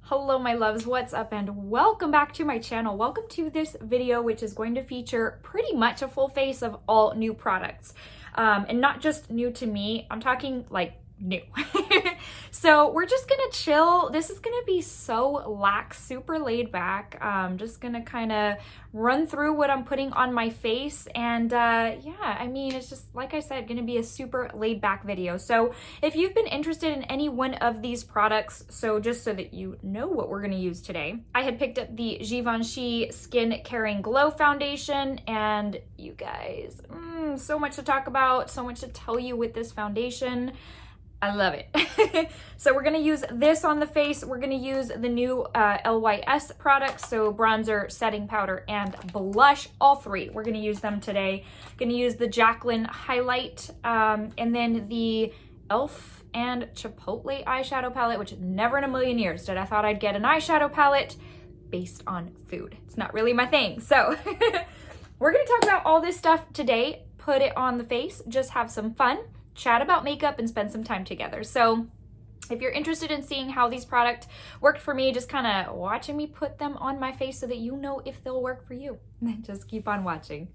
Hello my loves, what's up and welcome back to my channel. Welcome to this video which is going to feature pretty much a full face of all new products. And not just new to me, I'm talking like new. So we're just gonna chill. This is gonna be so lax, super laid back. Just gonna kind of run through what I'm putting on my face, and yeah, I mean, it's just like I said, gonna be a super laid back video. So if you've been interested in any one of these products, so just so that you know what we're gonna use today, I had picked up the Givenchy Skin Caring Glow Foundation, and you guys, so much to talk about, so much to tell you with this foundation. I love it. So we're gonna use this on the face. We're gonna use the new LYS products, so bronzer, setting powder, and blush, all three. We're gonna use them today. Gonna use the Jaclyn highlight, and then the e.l.f. and Chipotle eyeshadow palette, which never in a million years did I thought I'd get an eyeshadow palette based on food. It's not really my thing. So we're gonna talk about all this stuff today, put it on the face, just have some fun, chat about makeup, and spend some time together. So if you're interested in seeing how these products worked for me, just kind of watching me put them on my face so that you know if they'll work for you, then just keep on watching.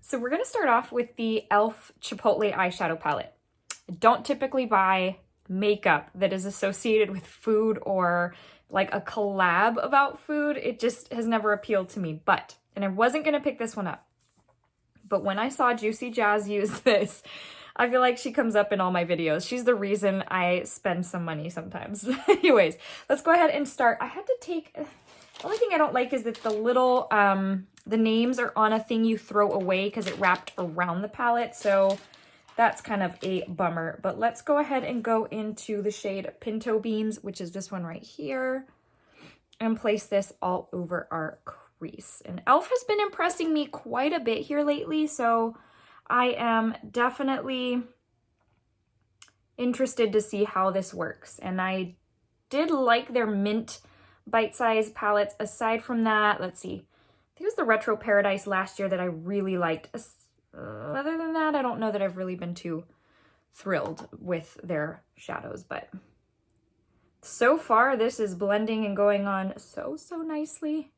So we're going to start off with the e.l.f. Chipotle eyeshadow palette. I don't typically buy makeup that is associated with food or like a collab about food. It just has never appealed to me, and I wasn't going to pick this one up. But when I saw Juicy Jazz use this, I feel like she comes up in all my videos. She's the reason I spend some money sometimes. Anyways, let's go ahead and start. I had to take, the only thing I don't like is that the little, the names are on a thing you throw away because it wrapped around the palette. So that's kind of a bummer. But let's go ahead and go into the shade Pinto Beans, which is this one right here, and place this all over our crease. And e.l.f. has been impressing me quite a bit here lately, so I am definitely interested to see how this works. And I did like their mint bite-sized palettes. Aside from that, let's see, I think it was the Retro Paradise last year that I really liked. Other than that, I don't know that I've really been too thrilled with their shadows, but so far this is blending and going on so nicely.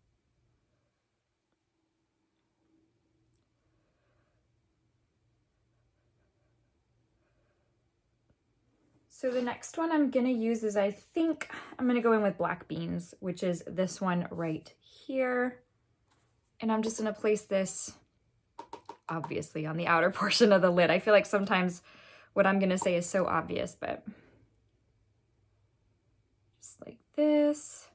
So the next one I'm going to use is, I think I'm going to go in with Black Beans, which is this one right here. And I'm just going to place this, obviously, on the outer portion of the lid. I feel like sometimes what I'm going to say is so obvious, but just like this.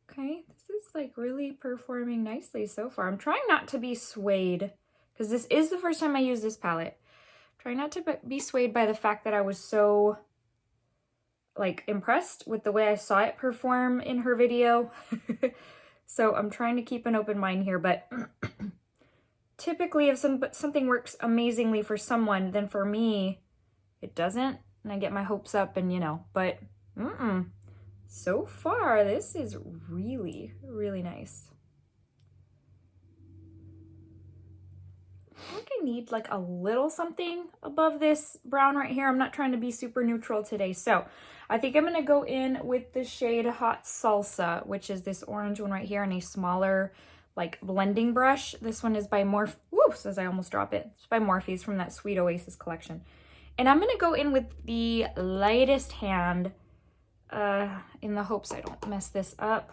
Okay, this is like really performing nicely so far. I'm trying not to be swayed because this is the first time I use this palette. Try not to be swayed by the fact that I was so like impressed with the way I saw it perform in her video. So I'm trying to keep an open mind here, but typically if something works amazingly for someone, then for me, it doesn't. And I get my hopes up and, you know, but so far, this is really, really nice. I think I need like a little something above this brown right here. I'm not trying to be super neutral today. So I think I'm going to go in with the shade Hot Salsa, which is this orange one right here, and a smaller like blending brush. This one is by Morphe. Whoops, as I almost drop it. It's by Morphe's from that Sweet Oasis collection. And I'm going to go in with the lightest hand in the hopes I don't mess this up.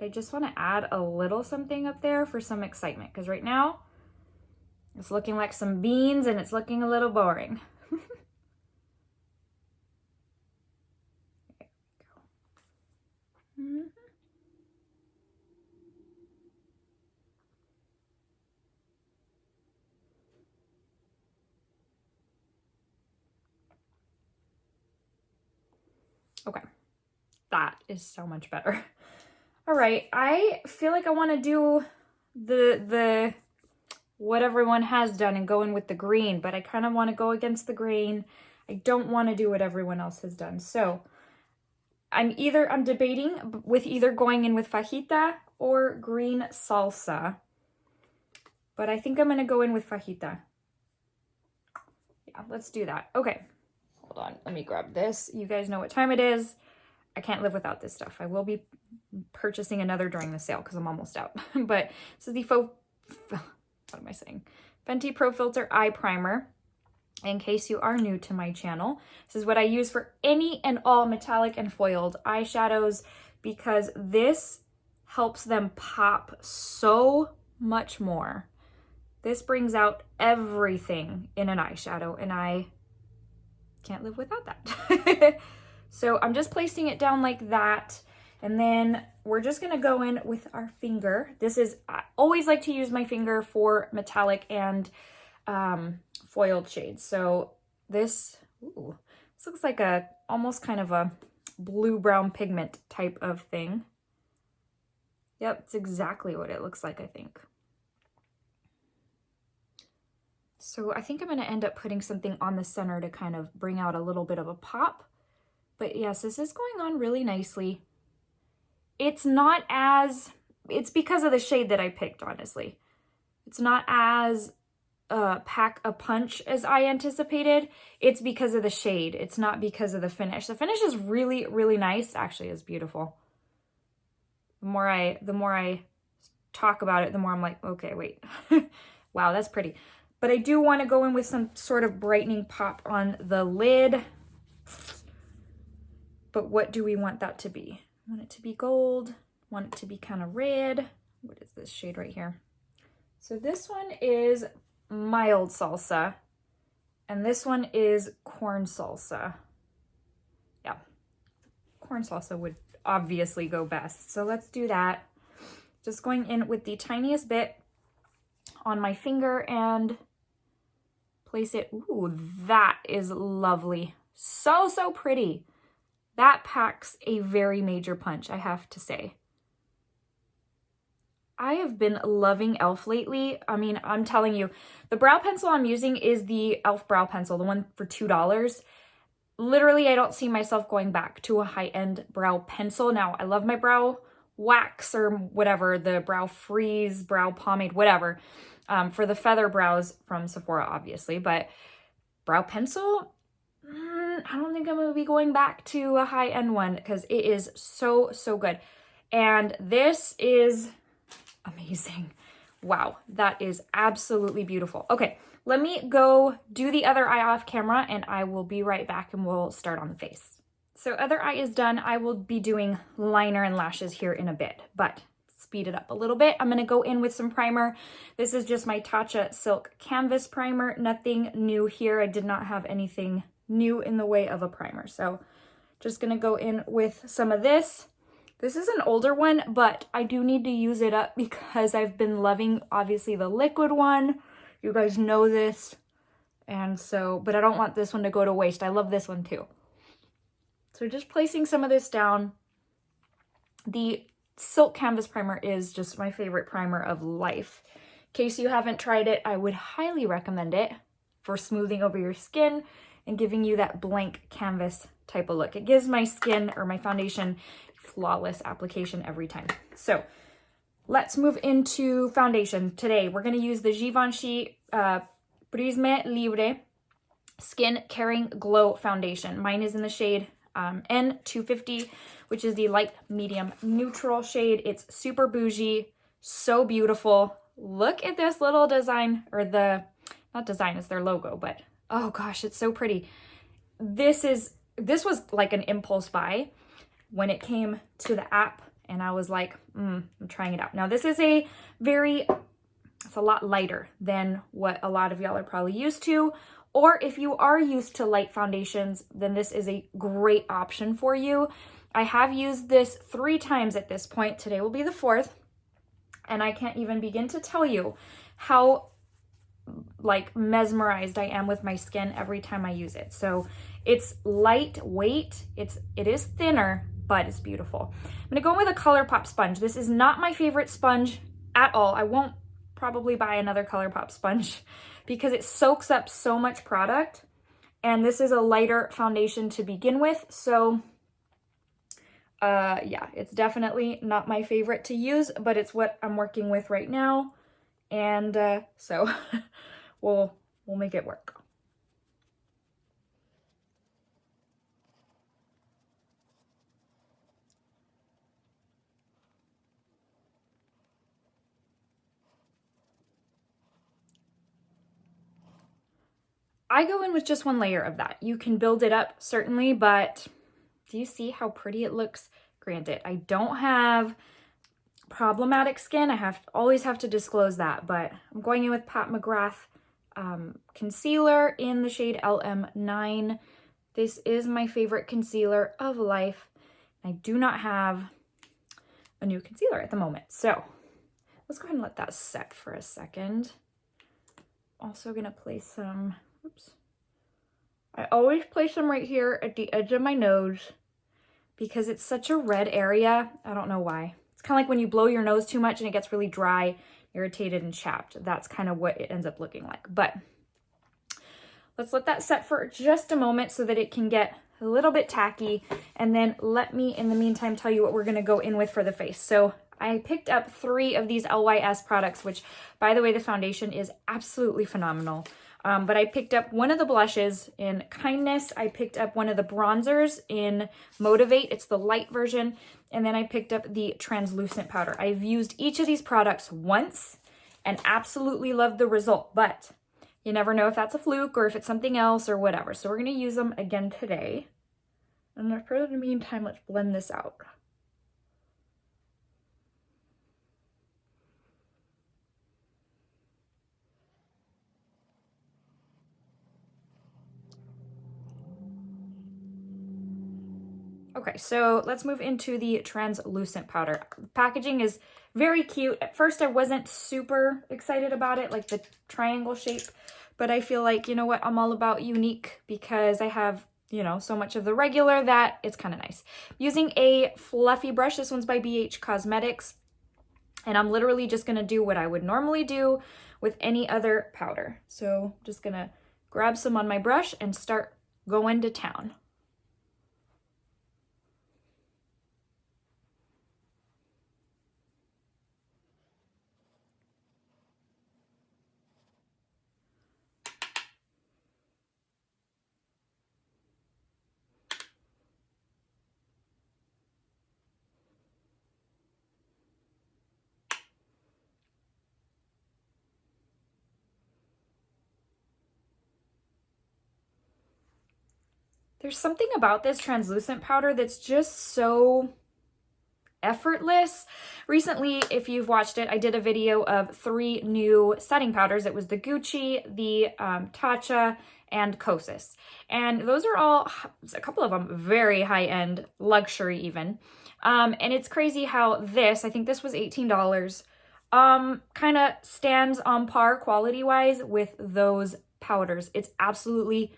I just want to add a little something up there for some excitement, because right now it's looking like some beans and it's looking a little boring. There we go. Okay, that is so much better. All right, I feel like I want to do the what everyone has done and go in with the green, but I kind of want to go against the grain. I don't want to do what everyone else has done. So I'm debating with either going in with fajita or green salsa, but I think I'm going to go in with fajita. Yeah, let's do that. Okay. on, let me grab this. You guys know what time it is. I can't live without this stuff. I will be purchasing another during the sale because I'm almost out. But this is the what am I saying? Fenty Pro Filter Eye Primer. In case you are new to my channel, this is what I use for any and all metallic and foiled eyeshadows because this helps them pop so much more. This brings out everything in an eyeshadow, and I can't live without that. So I'm just placing it down like that, and then we're just gonna go in with our finger. I always like to use my finger for metallic and foiled shades. So this looks like almost kind of a blue-brown pigment type of thing. Yep, it's exactly what it looks like, I think. So I think I'm gonna end up putting something on the center to kind of bring out a little bit of a pop. But yes, this is going on really nicely. It's because of the shade that I picked, honestly. It's not as pack a punch as I anticipated. It's because of the shade. It's not because of the finish. The finish is really, really nice. Actually, it's beautiful. The more I talk about it, the more I'm like, okay, wait. Wow, that's pretty. But I do want to go in with some sort of brightening pop on the lid. But what do we want that to be? I want it to be gold. Want it to be kind of red. What is this shade right here? So this one is mild salsa, and this one is corn salsa. Yeah, corn salsa would obviously go best. So let's do that. Just going in with the tiniest bit on my finger and place it. Ooh, that is lovely. So, so pretty. That packs a very major punch, I have to say. I have been loving e.l.f. lately. I mean, I'm telling you, the brow pencil I'm using is the e.l.f. brow pencil, the one for $2. Literally, I don't see myself going back to a high-end brow pencil. Now, I love my brow wax or whatever, the brow freeze, brow pomade, whatever, for the feather brows from Sephora, obviously. But brow pencil, I don't think I'm going to be going back to a high-end one because it is so, so good. And this is amazing. Wow, that is absolutely beautiful. Okay, let me go do the other eye off camera and I will be right back and we'll start on the face. So other eye is done. I will be doing liner and lashes here in a bit, but speed it up a little bit. I'm gonna go in with some primer. This is just my Tatcha Silk Canvas Primer. Nothing new here. I did not have anything new in the way of a primer. So just gonna go in with some of this. This is an older one, but I do need to use it up because I've been loving, obviously, the liquid one. You guys know this. And so, but I don't want this one to go to waste. I love this one too. So just placing some of this down. The Silk Canvas Primer is just my favorite primer of life. In case you haven't tried it, I would highly recommend it for smoothing over your skin and giving you that blank canvas type of look. It gives my skin or my foundation flawless application every time. So let's move into foundation. Today we're going to use the Givenchy Prisme Libre Skin Caring Glow Foundation. Mine is in the shade N250, which is the light medium neutral shade. It's super bougie, so beautiful. Look at this little design, or not design, it's their logo, but oh gosh, it's so pretty. This was like an impulse buy when it came to the app, and I was like, I'm trying it out. Now this is it's a lot lighter than what a lot of y'all are probably used to, or if you are used to light foundations, then this is a great option for you. I have used this 3 times at this point. Today will be the 4th, and I can't even begin to tell you how like mesmerized I am with my skin every time I use it. So it's lightweight, it is thinner, but it's beautiful. I'm gonna go in with a ColourPop sponge. This is not my favorite sponge at all. I won't probably buy another ColourPop sponge because it soaks up so much product, and this is a lighter foundation to begin with. So yeah, it's definitely not my favorite to use, but it's what I'm working with right now. And so we'll make it work. I go in with just one layer of that. You can build it up, certainly, but do you see how pretty it looks? Granted, I don't have problematic skin. I always have to disclose that, but I'm going in with Pat McGrath concealer in the shade LM9. This is my favorite concealer of life. I do not have a new concealer at the moment, so let's go ahead and let that set for a second. Also gonna place some, oops. I always place them right here at the edge of my nose because it's such a red area. I don't know why. It's kind of like when you blow your nose too much and it gets really dry, irritated, and chapped. That's kind of what it ends up looking like. But let's let that set for just a moment so that it can get a little bit tacky. And then let me, in the meantime, tell you what we're going to go in with for the face. So I picked up 3 of these LYS products, which, by the way, the foundation is absolutely phenomenal. But I picked up one of the blushes in Kindness. I picked up one of the bronzers in Motivate. It's the light version. And then I picked up the translucent powder. I've used each of these products once and absolutely loved the result, but you never know if that's a fluke or if it's something else or whatever. So we're going to use them again today. And for the meantime, let's blend this out. Okay, so let's move into the translucent powder. The packaging is very cute. At first, I wasn't super excited about it, like the triangle shape, but I feel like, you know what, I'm all about unique because I have, you know, so much of the regular that it's kind of nice. Using a fluffy brush, this one's by BH Cosmetics, and I'm literally just gonna do what I would normally do with any other powder. So just gonna grab some on my brush and start going to town. There's something about this translucent powder that's just so effortless. Recently, if you've watched it, I did a video of 3 new setting powders. It was the Gucci, the Tatcha, and Kosas. And those are all, a couple of them, very high-end, luxury even. And it's crazy how this, I think this was $18, kind of stands on par quality-wise with those powders. It's absolutely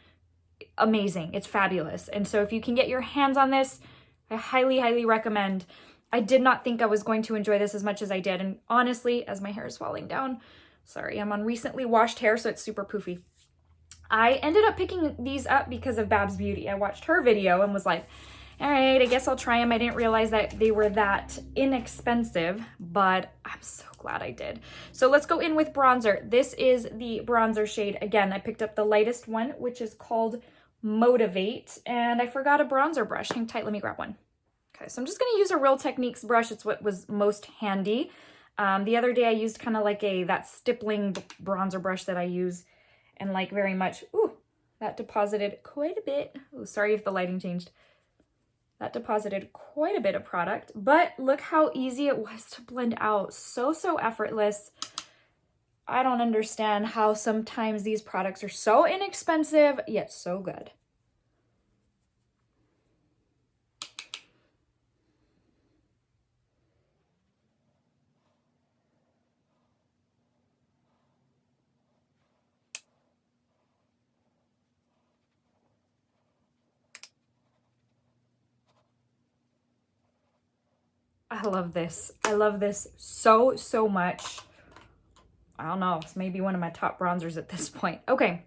amazing. It's fabulous. And so if you can get your hands on this, I highly, highly recommend. I did not think I was going to enjoy this as much as I did. And honestly, as my hair is falling down, sorry, I'm on recently washed hair, so it's super poofy. I ended up picking these up because of Babs Beauty. I watched her video and was like, all right, I guess I'll try them. I didn't realize that they were that inexpensive, but I'm so glad I did. So let's go in with bronzer. This is the bronzer shade. Again, I picked up the lightest one, which is called Motivate, and I forgot a bronzer brush. Hang tight, let me grab one. Okay, so I'm just gonna use a Real Techniques brush. It's what was most handy. The other day I used kind of like that stippling bronzer brush that I use, and like very much, ooh, that deposited quite a bit. Oh, sorry if the lighting changed. That deposited quite a bit of product, but look how easy it was to blend out. So effortless. I don't understand how sometimes these products are so inexpensive, yet so good. I love this. I love this so much. I don't know, it's maybe one of my top bronzers at this point. Okay,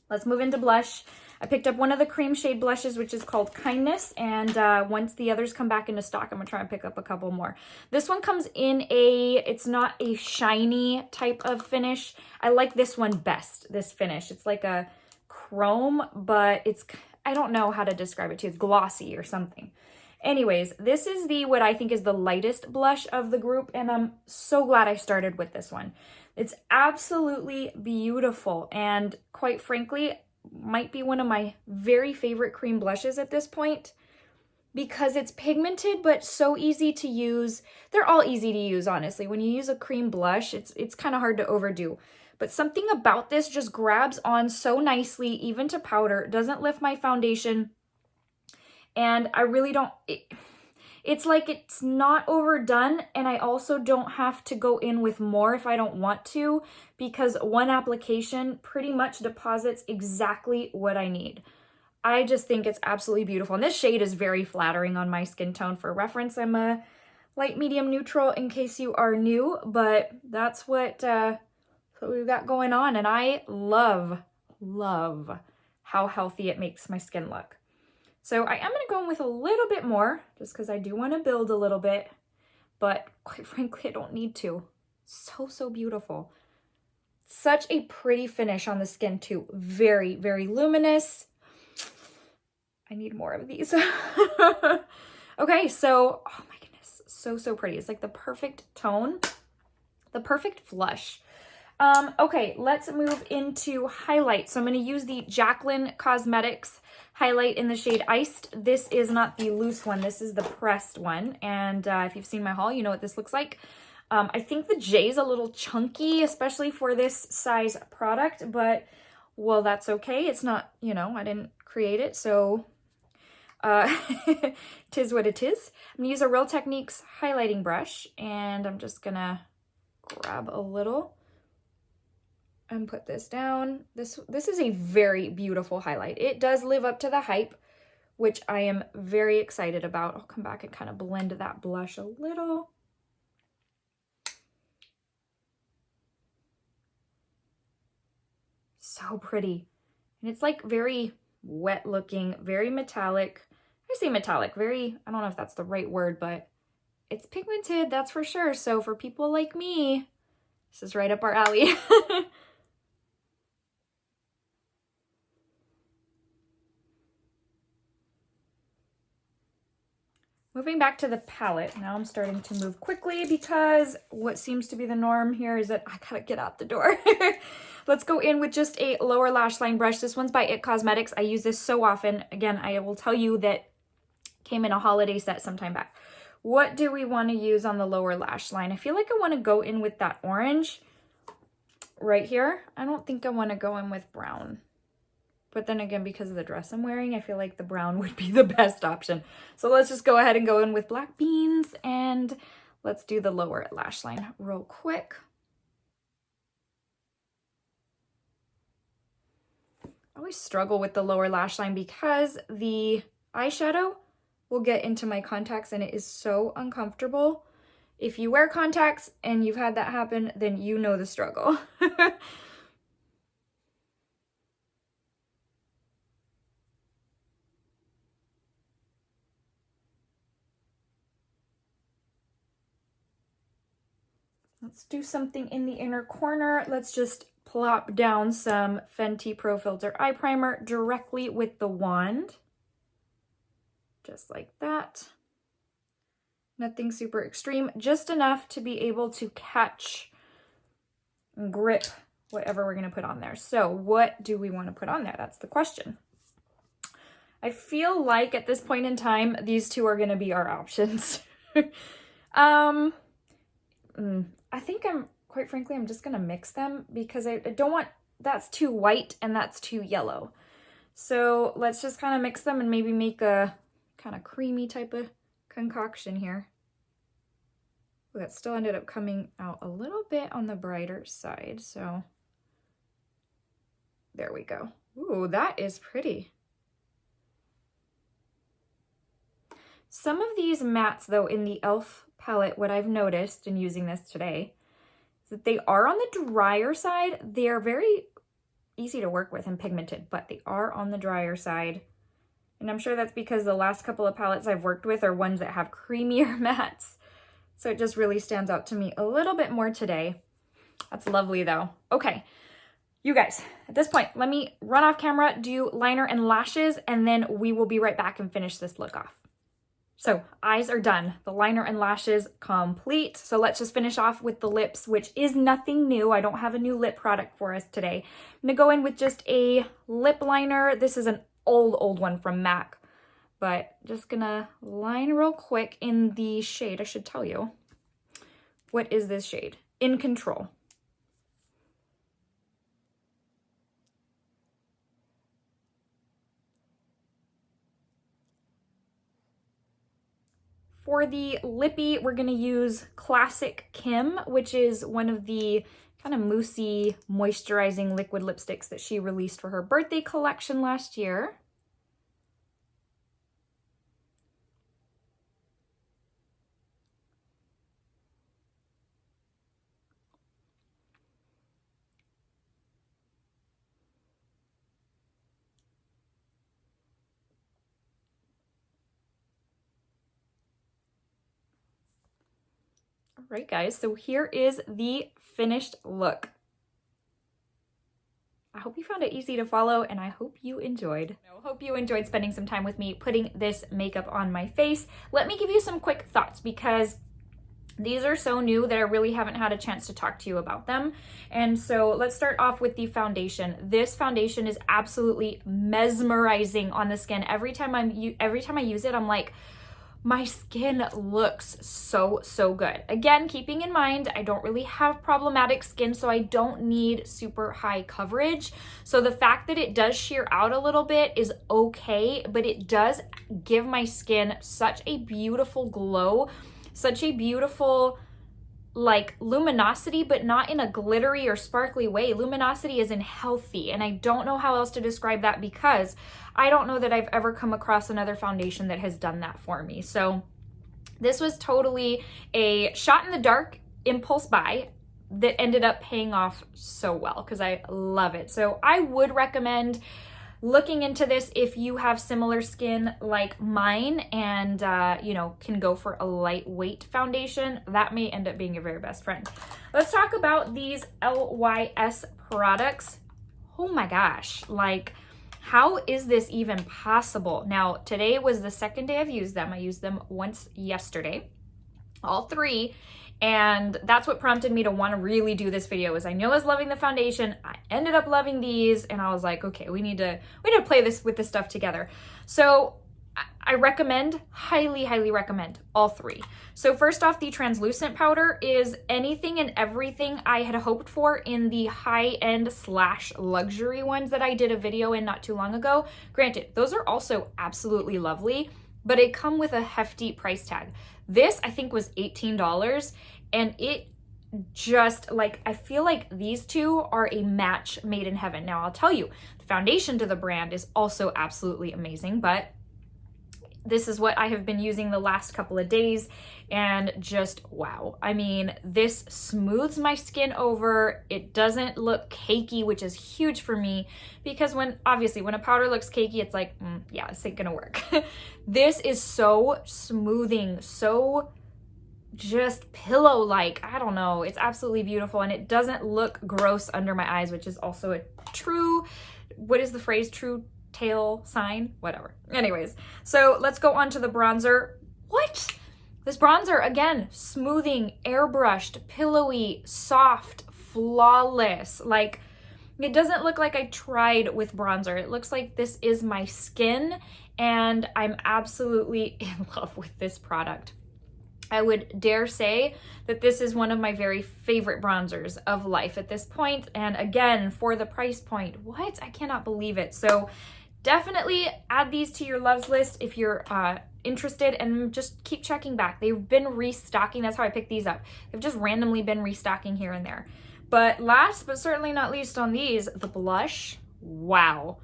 let's move into blush. I picked up one of the cream shade blushes, which is called Kindness, and once the others come back into stock, I'm gonna try and pick up a couple more. This one comes in it's not a shiny type of finish. I like this one best, this finish. It's like a chrome, but I don't know how to describe it to you. It's glossy or something. Anyways, this is what I think is the lightest blush of the group, and I'm so glad I started with this one. It's absolutely beautiful, and quite frankly, might be one of my very favorite cream blushes at this point because it's pigmented but so easy to use. They're all easy to use, honestly. When you use a cream blush, it's kind of hard to overdo. But something about this just grabs on so nicely, even to powder. Doesn't lift my foundation. And I really don't... It's like it's not overdone, and I also don't have to go in with more if I don't want to, because one application pretty much deposits exactly what I need. I just think it's absolutely beautiful. And this shade is very flattering on my skin tone. For reference, I'm a light medium neutral in case you are new, but that's what we've got going on. And I love how healthy it makes my skin look. So I am going to go in with a little bit more just because I do want to build a little bit, but quite frankly, I don't need to. So beautiful. Such a pretty finish on the skin too. Very luminous. I need more of these. Okay, so, oh my goodness, so pretty. It's like the perfect tone, the perfect flush. Okay, let's move into highlight. So I'm going to use the Jaclyn Cosmetics highlight in the shade Iced. This is not the loose one. This is the pressed one. And if you've seen my haul, you know what this looks like. I think the J is a little chunky, especially for this size product, but well, that's okay. It's not, you know, I didn't create it, so tis what it is. I'm going to use a Real Techniques highlighting brush, and I'm just going to grab a little and put this down. This is a very beautiful highlight. It does live up to the hype, which I am very excited about. I'll come back and kind of blend that blush a little. So pretty. And it's like very wet looking, very metallic. I say metallic, very, I don't know if that's the right word, but it's pigmented, that's for sure. So for people like me, this is right up our alley. Moving back to the palette, now I'm starting to move quickly because what seems to be the norm here is that I gotta get out the door. Let's go in with just a lower lash line brush. This one's by It Cosmetics. I use this so often. Again, I will tell you that came in a holiday set sometime back. What do we want to use on the lower lash line? I feel like I want to go in with that orange right here. I don't think I want to go in with brown. But then again, because of the dress I'm wearing, I feel like the brown would be the best option. So let's just go ahead and go in with black beans, and let's do the lower lash line real quick. I always struggle with the lower lash line because the eyeshadow will get into my contacts and it is so uncomfortable. If you wear contacts and you've had that happen, then you know the struggle. Let's do something in the inner corner. Let's just plop down some Fenty Pro Filter Eye Primer directly with the wand. Just like that. Nothing super extreme, just enough to be able to catch and grip whatever we're going to put on there. So what do we want to put on there? That's the question. I feel like at this point in time, these two are going to be our options. I think quite frankly, I'm just going to mix them because I don't want, that's too white and that's too yellow. So let's just kind of mix them and maybe make a kind of creamy type of concoction here. Ooh, that still ended up coming out a little bit on the brighter side. So there we go. Ooh, that is pretty. Some of these mattes though in the e.l.f. palette, what I've noticed in using this today is that they are on the drier side. They are very easy to work with and pigmented, but they are on the drier side. And I'm sure that's because the last couple of palettes I've worked with are ones that have creamier mattes. So it just really stands out to me a little bit more today. That's lovely though. Okay, you guys, at this point, let me run off camera, do liner and lashes, and then we will be right back and finish this look off. So eyes are done, the liner and lashes complete. So let's just finish off with the lips, which is nothing new. I don't have a new lip product for us today. I'm gonna go in with just a lip liner. This is an old one from MAC, but just gonna line real quick in the shade. I should tell you. What is this shade? In Control. For the lippy, we're gonna use Classic Kim, which is one of the kind of moussey, moisturizing liquid lipsticks that she released for her birthday collection last year. All right, guys, so here is the finished look. I hope you found it easy to follow, and I hope you enjoyed. I hope you enjoyed spending some time with me putting this makeup on my face. Let me give you some quick thoughts, because these are so new that I really haven't had a chance to talk to you about them. And so let's start off with the foundation. This foundation is absolutely mesmerizing on the skin. Every time I use it, I'm like, my skin looks so good. Again, keeping in mind, I don't really have problematic skin, so I don't need super high coverage. So the fact that it does sheer out a little bit is okay, but it does give my skin such a beautiful glow, such a beautiful like luminosity, but not in a glittery or sparkly way. Luminosity is in healthy, and I don't know how else to describe that, because I don't know that I've ever come across another foundation that has done that for me. So this was totally a shot in the dark impulse buy that ended up paying off so well, because I love it. So I would recommend looking into this if you have similar skin like mine and you know, can go for a lightweight foundation. That may end up being your very best friend. Let's talk about these LYS products. Oh my gosh, like, how is this even possible? Now, today was the second day I've used them. I used them once yesterday, all three. And that's what prompted me to want to really do this video, is I knew I was loving the foundation. I ended up loving these, and I was like, okay, we need to play this with this stuff together. So I recommend, highly recommend all three. So first off, the translucent powder is anything and everything I had hoped for in the high-end / luxury ones that I did a video in not too long ago. Granted, those are also absolutely lovely, but it come with a hefty price tag. This, I think, was $18, and it just, like, I feel like these two are a match made in heaven. Now, I'll tell you, the foundation to the brand is also absolutely amazing, but this is what I have been using the last couple of days, and just wow. I mean, this smooths my skin over. It doesn't look cakey, which is huge for me, because obviously when a powder looks cakey, it's like, yeah, this ain't gonna work. This is so smoothing, so just pillow-like. I don't know. It's absolutely beautiful, and it doesn't look gross under my eyes, which is also a true, what is the phrase? True tail sign? Whatever. Anyways, so let's go on to the bronzer. What? This bronzer, again, smoothing, airbrushed, pillowy, soft, flawless. Like, it doesn't look like I tried with bronzer. It looks like this is my skin, and I'm absolutely in love with this product. I would dare say that this is one of my very favorite bronzers of life at this point. And again, for the price point, what? I cannot believe it. So definitely add these to your loves list if you're interested, and just keep checking back. They've been restocking. That's how I picked these up. They've just randomly been restocking here and there. But last but certainly not least on these, the blush. Wow.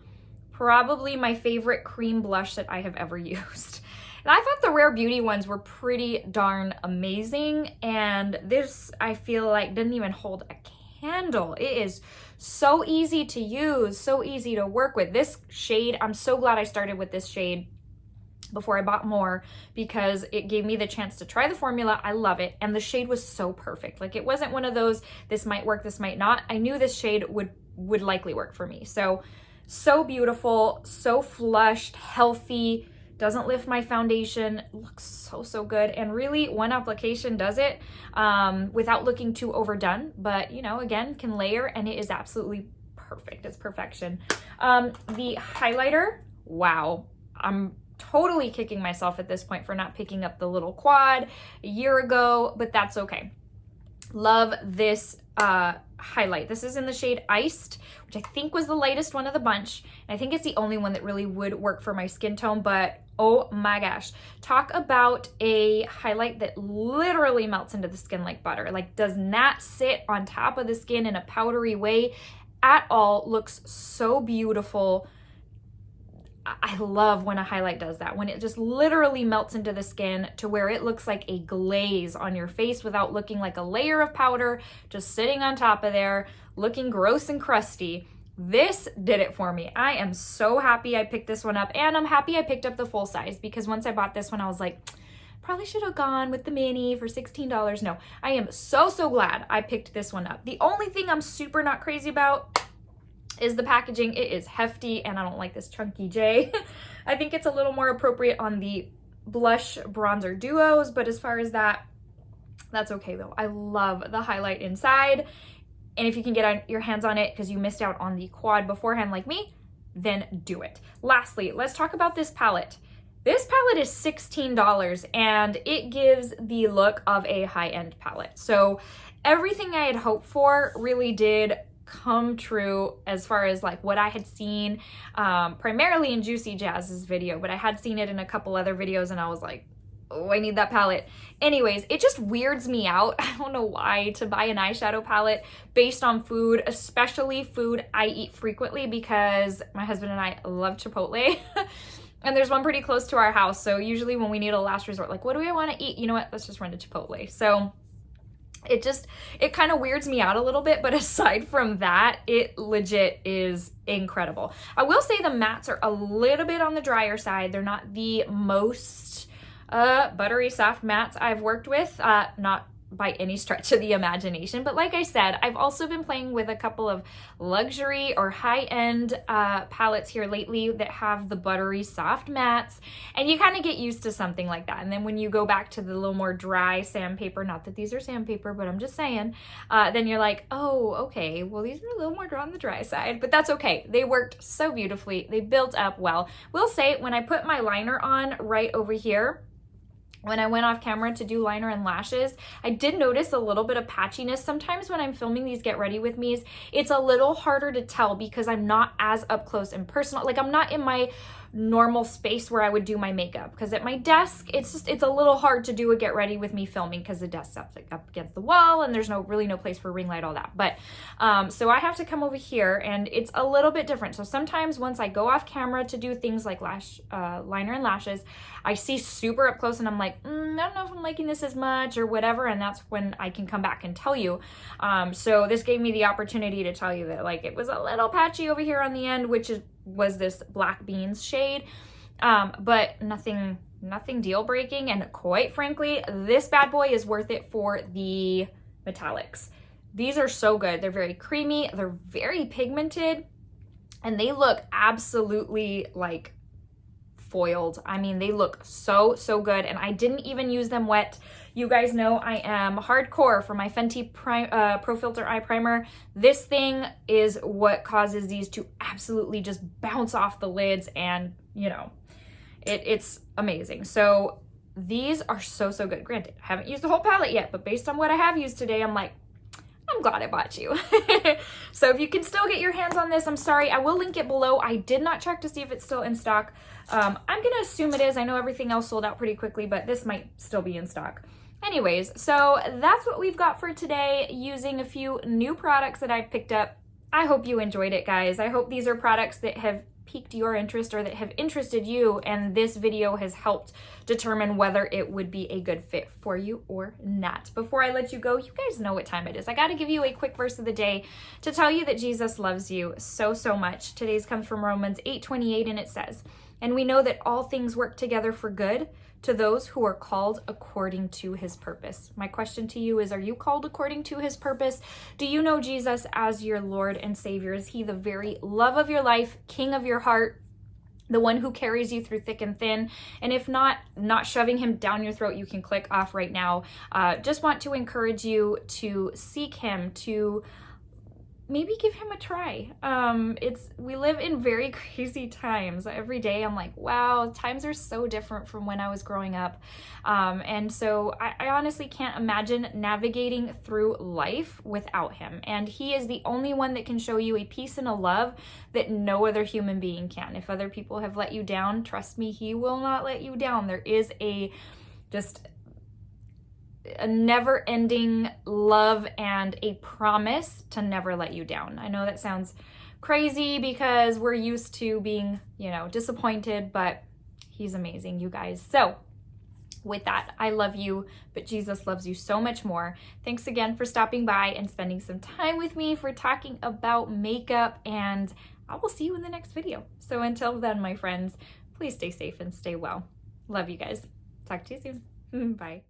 Probably my favorite cream blush that I have ever used. And I thought the Rare Beauty ones were pretty darn amazing, and this, I feel like, didn't even hold a candle. It is so easy to use, so easy to work with. This shade, I'm so glad I started with this shade before I bought more, because it gave me the chance to try the formula. I love it, and the shade was so perfect. Like, it wasn't one of those, this might work, this might not. I knew this shade would likely work for me. So beautiful, so flushed, healthy, doesn't lift my foundation, looks so good. And really one application does it without looking too overdone, but you know, again, can layer, and it is absolutely perfect. It's perfection. The highlighter, wow, I'm totally kicking myself at this point for not picking up the little quad a year ago, but that's okay. Love this highlight. This is in the shade Iced, which I think was the lightest one of the bunch. And I think it's the only one that really would work for my skin tone, but oh my gosh. Talk about a highlight that literally melts into the skin like butter. Like, does not sit on top of the skin in a powdery way at all. Looks so beautiful. I love when a highlight does that, when it just literally melts into the skin to where it looks like a glaze on your face without looking like a layer of powder just sitting on top of there, looking gross and crusty. This did it for me. I am so happy I picked this one up, and I'm happy I picked up the full size, because once I bought this one, I was like, probably should have gone with the mini for $16. No, I am so glad I picked this one up. The only thing I'm super not crazy about is the packaging. It is hefty, and I don't like this chunky J. I think it's a little more appropriate on the blush bronzer duos, but as far as that, that's okay though. I love the highlight inside, and if you can get your hands on it because you missed out on the quad beforehand like me, then do it. Lastly, let's talk about this palette. This palette is $16, and it gives the look of a high-end palette. So everything I had hoped for really did come true as far as like what I had seen primarily in Juicy Jazz's video, but I had seen it in a couple other videos, and I was like, oh, I need that palette. Anyways, it just weirds me out. I don't know why, to buy an eyeshadow palette based on food, especially food I eat frequently, because my husband and I love Chipotle. And there's one pretty close to our house. So usually when we need a last resort, like, what do we want to eat? You know what? Let's just run to Chipotle. So it kind of weirds me out a little bit, but aside from that, it legit is incredible. I will say the mattes are a little bit on the drier side. They're not the most buttery soft mattes I've worked with, not by any stretch of the imagination. But like I said, I've also been playing with a couple of luxury or high-end palettes here lately that have the buttery soft mattes, and you kind of get used to something like that. And then when you go back to the little more dry sandpaper, not that these are sandpaper, but I'm just saying, then you're like, oh, okay, well, these are a little more on the dry side, but that's okay. They worked so beautifully. They built up well. Will say, when I put my liner on right over here, when I went off camera to do liner and lashes, I did notice a little bit of patchiness. Sometimes when I'm filming these Get Ready With Me's, it's a little harder to tell because I'm not as up close and personal. Like, I'm not in my normal space where I would do my makeup, because at my desk, it's a little hard to do a Get Ready With Me filming because the desk's up against the wall and there's really no place for ring light, all that. But so I have to come over here, and it's a little bit different. So sometimes once I go off camera to do things like liner and lashes, I see super up close and I'm like, I don't know if I'm liking this as much or whatever, and that's when I can come back and tell you. So this gave me the opportunity to tell you that, like, it was a little patchy over here on the end, which was this black beans shade, but nothing deal breaking. And quite frankly, this bad boy is worth it for the metallics. These are so good. They're very creamy, they're very pigmented, and they look absolutely like foiled. I mean, they look so good, and I didn't even use them wet. You guys know I am hardcore for my Fenty Pro Filter Eye Primer. This thing is what causes these to absolutely just bounce off the lids, and you know, it's amazing. So these are so good. Granted, I haven't used the whole palette yet, but based on what I have used today, I'm like, I'm glad I bought you. So if you can still get your hands on this, I'm sorry, I will link it below. I did not check to see if it's still in stock. I'm gonna assume it is. I know everything else sold out pretty quickly, but this might still be in stock. Anyways, so that's what we've got for today, using a few new products that I picked up. I hope you enjoyed it, guys. I hope these are products that have piqued your interest or that have interested you, and this video has helped determine whether it would be a good fit for you or not. Before I let you go, you guys know what time it is. I got to give you a quick verse of the day to tell you that Jesus loves you so much. Today's comes from Romans 8:28, and it says, "And we know that all things work together for good to those who are called according to his purpose." My question to you is, are you called according to his purpose? Do you know Jesus as your Lord and Savior? Is he the very love of your life, King of your heart? the one who carries you through thick and thin. And if not shoving him down your throat, you can click off right now. Just want to encourage you to seek him, to maybe give him a try. We live in very crazy times. Every day I'm like, wow, times are so different from when I was growing up. And so I honestly can't imagine navigating through life without him. And he is the only one that can show you a peace and a love that no other human being can. If other people have let you down, trust me, he will not let you down. There is just a never-ending love and a promise to never let you down. I know that sounds crazy because we're used to being, disappointed, but he's amazing, you guys. So with that, I love you, but Jesus loves you so much more. Thanks again for stopping by and spending some time with me, for talking about makeup, and I will see you in the next video. So until then, my friends, please stay safe and stay well. Love you guys. Talk to you soon. Bye.